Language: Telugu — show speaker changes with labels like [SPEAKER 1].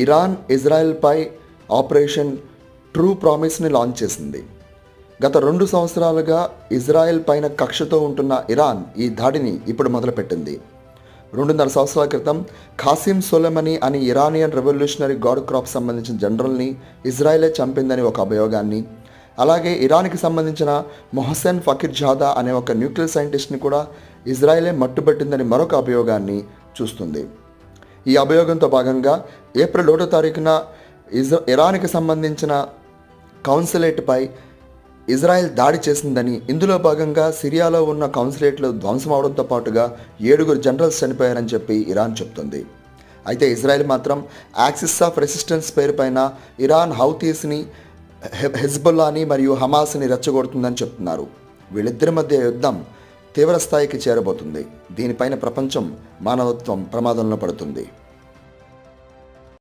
[SPEAKER 1] ఇరాన్ ఇజ్రాయెల్పై ఆపరేషన్ ట్రూ ప్రామిస్ని లాంచ్ చేసింది. గత 2 సంవత్సరాలుగా ఇజ్రాయెల్ పైన కక్షతో ఉంటున్న ఇరాన్ ఈ దాడిని ఇప్పుడు మొదలుపెట్టింది. 2.5 సంవత్సరాల క్రితం ఖాసిం సొలైమనీ అని ఇరానియన్ రెవల్యూషనరీ గార్డ్ క్రాప్ సంబంధించిన జనరల్ని ఇజ్రాయెలే చంపిందని ఒక అభియోగాన్ని, అలాగే ఇరాన్కి సంబంధించిన మొహసెన్ ఫకీర్జాదా అనే ఒక న్యూక్లియర్ సైంటిస్ట్ని కూడా ఇజ్రాయెలే మట్టుబెట్టిందని మరొక అభియోగాన్ని చూస్తుంది. ఈ అభియోగంతో భాగంగా ఏప్రిల్ 1వ తారీఖున ఇరాన్కి సంబంధించిన కౌన్సిలేట్పై ఇజ్రాయెల్ దాడి చేసిందని, ఇందులో భాగంగా సిరియాలో ఉన్న కౌన్సిలేట్లు ధ్వంసం అవడంతో పాటుగా 7 జనరల్స్ చనిపోయారని చెప్పి ఇరాన్ చెప్తుంది. అయితే ఇజ్రాయెల్ మాత్రం యాక్సిస్ ఆఫ్ రెసిస్టెన్స్ పేరుపైన ఇరాన్ హౌతీస్ని, హెజ్బొల్లాని మరియు హమాస్ని రెచ్చగొడుతుందని చెప్తున్నారు. వీళ్ళిద్దరి మధ్య యుద్ధం తీవ్ర స్థాయికి చేరబోతుంది. దీనిపైన ప్రపంచం, మానవత్వం ప్రమాదంలో పడుతుంది.